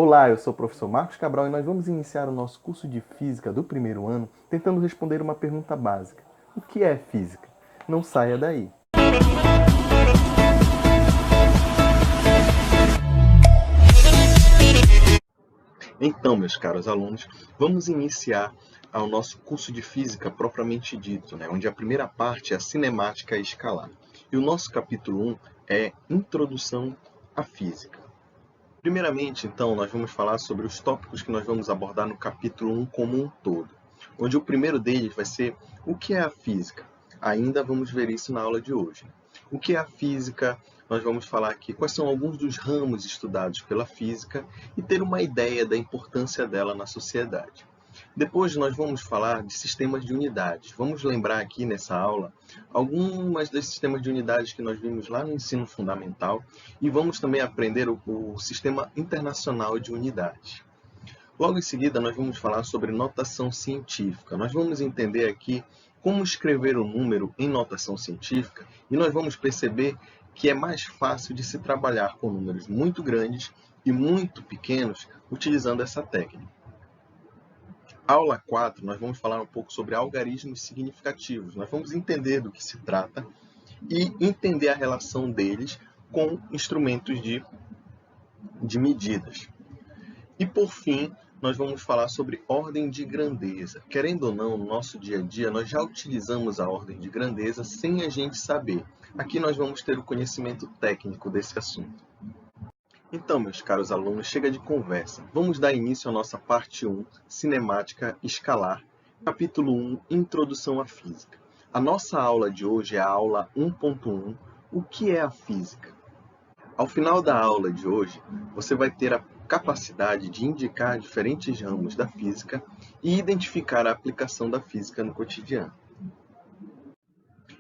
Olá, eu sou o professor Marcos Cabral e nós vamos iniciar o nosso curso de Física do primeiro ano tentando responder uma pergunta básica. O que é física? Não saia daí! Então, meus caros alunos, vamos iniciar o nosso curso de Física propriamente dito, onde a primeira parte é a cinemática escalar. E o nosso capítulo 1 é Introdução à Física. Primeiramente, então, nós vamos falar sobre os tópicos que nós vamos abordar no capítulo 1 como um todo, onde o primeiro deles vai ser o que é a física. Ainda vamos ver isso na aula de hoje. O que é a física? Nós vamos falar aqui quais são alguns dos ramos estudados pela física e ter uma ideia da importância dela na sociedade. Depois nós vamos falar de sistemas de unidades. Vamos lembrar aqui nessa aula algumas dos sistemas de unidades que nós vimos lá no ensino fundamental e vamos também aprender o sistema internacional de unidades. Logo em seguida nós vamos falar sobre notação científica. Nós vamos entender aqui como escrever o número em notação científica e nós vamos perceber que é mais fácil de se trabalhar com números muito grandes e muito pequenos utilizando essa técnica. Aula 4, nós vamos falar um pouco sobre algarismos significativos. Nós vamos entender do que se trata e entender a relação deles com instrumentos de medidas. E, por fim, nós vamos falar sobre ordem de grandeza. Querendo ou não, no nosso dia a dia, nós já utilizamos a ordem de grandeza sem a gente saber. Aqui nós vamos ter o conhecimento técnico desse assunto. Então, meus caros alunos, chega de conversa. Vamos dar início à nossa parte 1, Cinemática Escalar, capítulo 1, Introdução à Física. A nossa aula de hoje é a aula 1.1, O que é a Física? Ao final da aula de hoje, você vai ter a capacidade de indicar diferentes ramos da física e identificar a aplicação da física no cotidiano.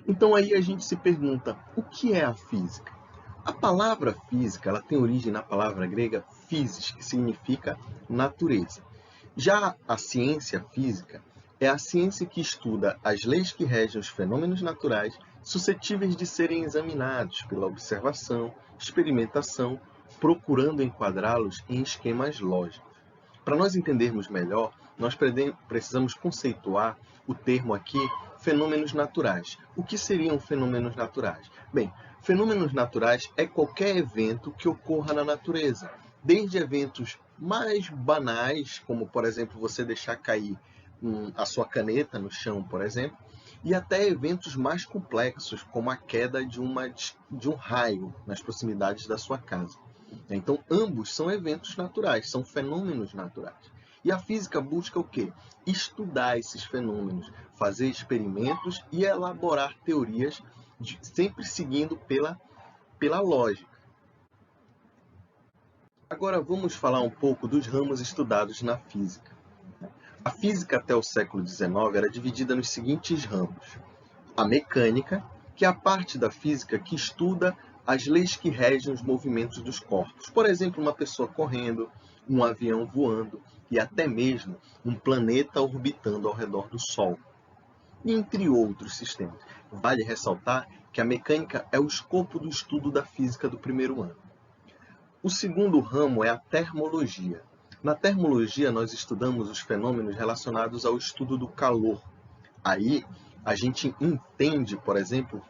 Então aí a gente se pergunta, o que é a física? A palavra física ela tem origem na palavra grega physis, que significa natureza. Já a ciência física é a ciência que estuda as leis que regem os fenômenos naturais suscetíveis de serem examinados pela observação, experimentação, procurando enquadrá-los em esquemas lógicos. Para nós entendermos melhor, nós precisamos conceituar o termo aqui fenômenos naturais. O que seriam fenômenos naturais? Bem, fenômenos naturais é qualquer evento que ocorra na natureza, desde eventos mais banais, como, por exemplo, você deixar cair a sua caneta no chão, por exemplo, e até eventos mais complexos, como a queda de um raio nas proximidades da sua casa. Então, ambos são eventos naturais, são fenômenos naturais. E a física busca o quê? Estudar esses fenômenos, fazer experimentos e elaborar teorias, sempre seguindo pela lógica. Agora vamos falar um pouco dos ramos estudados na física. A física até o século XIX era dividida nos seguintes ramos. A mecânica, que é a parte da física que estuda as leis que regem os movimentos dos corpos. Por exemplo, uma pessoa correndo, um avião voando e até mesmo um planeta orbitando ao redor do Sol. Entre outros sistemas. Vale ressaltar que a mecânica é o escopo do estudo da física do primeiro ano. O segundo ramo é a termologia. Na termologia, nós estudamos os fenômenos relacionados ao estudo do calor. Aí, a gente entende, por exemplo,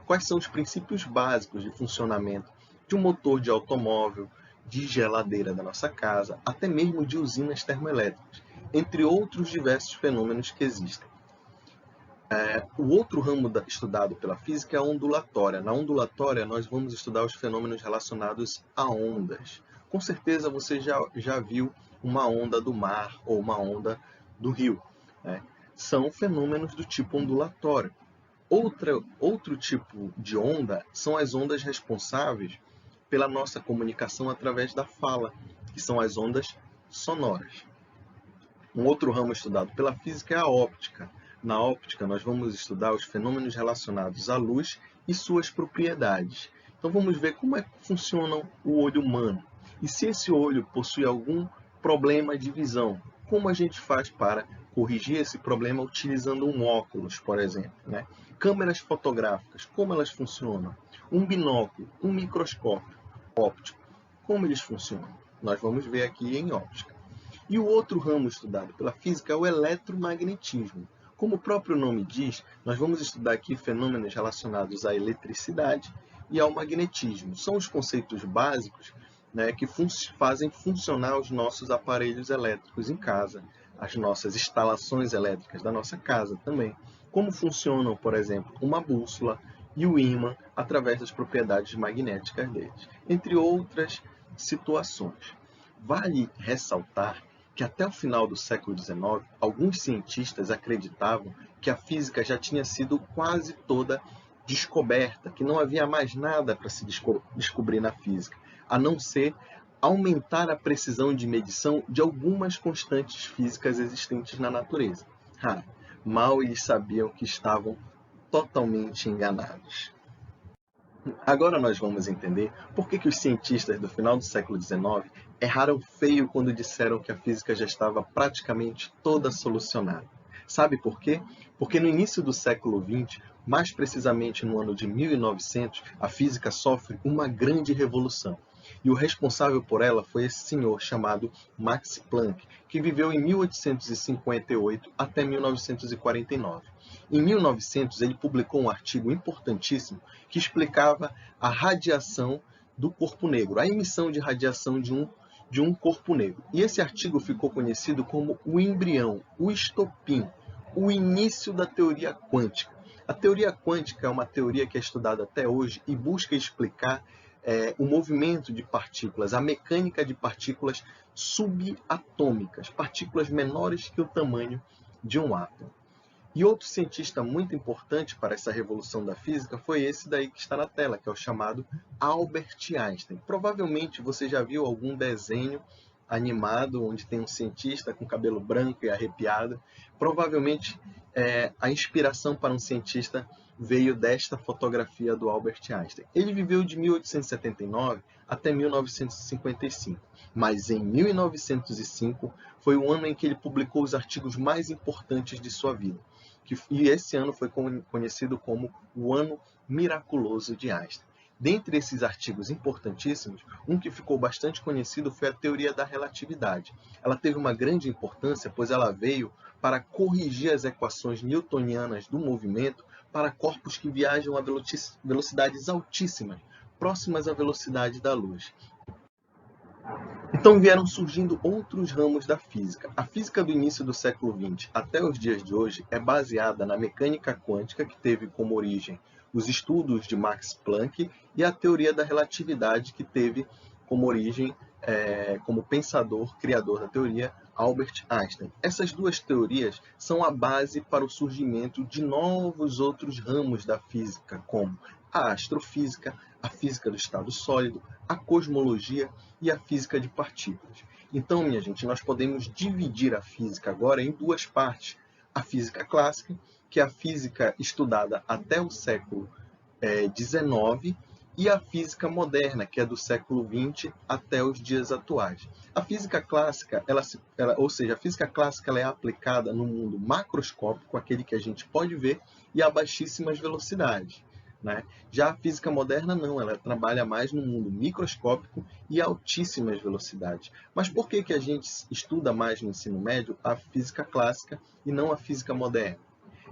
quais são os princípios básicos de funcionamento de um motor de automóvel, de geladeira da nossa casa, até mesmo de usinas termoelétricas, entre outros diversos fenômenos que existem. O outro ramo estudado pela física é a ondulatória. Na ondulatória, nós vamos estudar os fenômenos relacionados a ondas. Com certeza você já viu uma onda do mar ou uma onda do rio. São fenômenos do tipo ondulatório. Outro tipo de onda são as ondas responsáveis pela nossa comunicação através da fala, que são as ondas sonoras. Um outro ramo estudado pela física é a óptica. Na óptica, nós vamos estudar os fenômenos relacionados à luz e suas propriedades. Então, vamos ver como é que funciona o olho humano. E se esse olho possui algum problema de visão, como a gente faz para corrigir esse problema utilizando um óculos, por exemplo. Câmeras fotográficas, como elas funcionam? Um binóculo, um microscópio óptico, como eles funcionam? Nós vamos ver aqui em óptica. E o outro ramo estudado pela física é o eletromagnetismo. Como o próprio nome diz, nós vamos estudar aqui fenômenos relacionados à eletricidade e ao magnetismo. São os conceitos básicos, né, que fazem funcionar os nossos aparelhos elétricos em casa, as nossas instalações elétricas da nossa casa também. Como funcionam, por exemplo, uma bússola e o ímã através das propriedades magnéticas deles, entre outras situações. Vale ressaltar que até o final do século XIX, alguns cientistas acreditavam que a física já tinha sido quase toda descoberta, que não havia mais nada para se descobrir na física, a não ser aumentar a precisão de medição de algumas constantes físicas existentes na natureza. Mal eles sabiam que estavam totalmente enganados. Agora nós vamos entender por que os cientistas do final do século XIX erraram feio quando disseram que a física já estava praticamente toda solucionada. Sabe por quê? Porque no início do século XX, mais precisamente no ano de 1900, a física sofre uma grande revolução. E o responsável por ela foi esse senhor chamado Max Planck, que viveu em 1858 até 1949. Em 1900, ele publicou um artigo importantíssimo que explicava a radiação do corpo negro, a emissão de radiação de um corpo negro. E esse artigo ficou conhecido como o embrião, o estopim, o início da teoria quântica. A teoria quântica é uma teoria que é estudada até hoje e busca explicar o movimento de partículas, a mecânica de partículas subatômicas, partículas menores que o tamanho de um átomo. E outro cientista muito importante para essa revolução da física foi esse daí que está na tela, que é o chamado Albert Einstein. Provavelmente você já viu algum desenho animado onde tem um cientista com cabelo branco e arrepiado. Provavelmente a inspiração para um cientista veio desta fotografia do Albert Einstein. Ele viveu de 1879 até 1955, mas em 1905 foi o ano em que ele publicou os artigos mais importantes de sua vida. E esse ano foi conhecido como o Ano Miraculoso de Einstein. Dentre esses artigos importantíssimos, um que ficou bastante conhecido foi a teoria da relatividade. Ela teve uma grande importância, pois ela veio para corrigir as equações newtonianas do movimento para corpos que viajam a velocidades altíssimas, próximas à velocidade da luz. Então vieram surgindo outros ramos da física. A física do início do século XX até os dias de hoje é baseada na mecânica quântica, que teve como origem os estudos de Max Planck, e a teoria da relatividade, que teve como origem, como pensador, criador da teoria, Albert Einstein. Essas duas teorias são a base para o surgimento de novos outros ramos da física, como a astrofísica, a física do estado sólido, a cosmologia e a física de partículas. Então, minha gente, nós podemos dividir a física agora em duas partes. A física clássica, que é a física estudada até o século XIX, e a física moderna, que é do século XX até os dias atuais. A física clássica, a física clássica ela é aplicada no mundo macroscópico, aquele que a gente pode ver, e a baixíssimas velocidades. Né? Já a física moderna não, ela trabalha mais no mundo microscópico e altíssimas velocidades. Mas por que a gente estuda mais no ensino médio a física clássica e não a física moderna?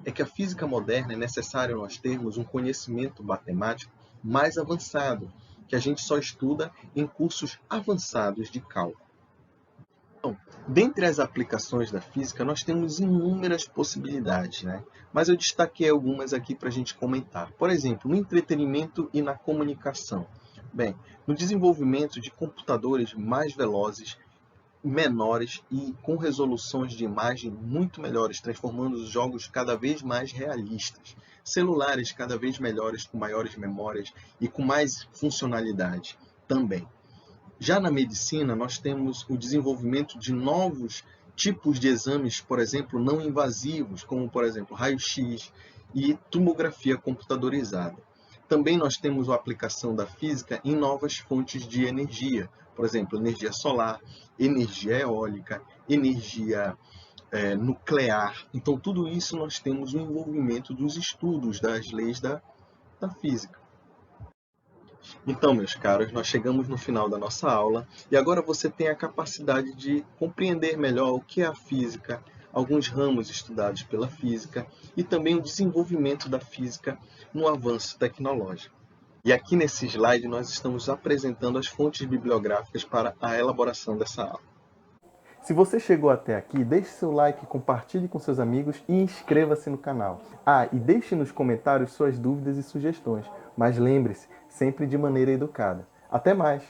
É que a física moderna é necessário nós termos um conhecimento matemático mais avançado, que a gente só estuda em cursos avançados de cálculo. Então, dentre as aplicações da física, nós temos inúmeras possibilidades, né? Mas eu destaquei algumas aqui para a gente comentar. Por exemplo, no entretenimento e na comunicação. Bem, no desenvolvimento de computadores mais velozes, menores e com resoluções de imagem muito melhores, transformando os jogos cada vez mais realistas. Celulares cada vez melhores, com maiores memórias e com mais funcionalidade também. Já na medicina, nós temos o desenvolvimento de novos tipos de exames, por exemplo, não invasivos, como, por exemplo, raio-x e tomografia computadorizada. Também nós temos a aplicação da física em novas fontes de energia, por exemplo, energia solar, energia eólica, energia nuclear. Então, tudo isso nós temos o envolvimento dos estudos das leis da física. Então, meus caros, nós chegamos no final da nossa aula e agora você tem a capacidade de compreender melhor o que é a física, alguns ramos estudados pela física e também o desenvolvimento da física no avanço tecnológico. E aqui nesse slide nós estamos apresentando as fontes bibliográficas para a elaboração dessa aula. Se você chegou até aqui, deixe seu like, compartilhe com seus amigos e inscreva-se no canal. Ah, e deixe nos comentários suas dúvidas e sugestões, mas lembre-se, sempre de maneira educada. Até mais!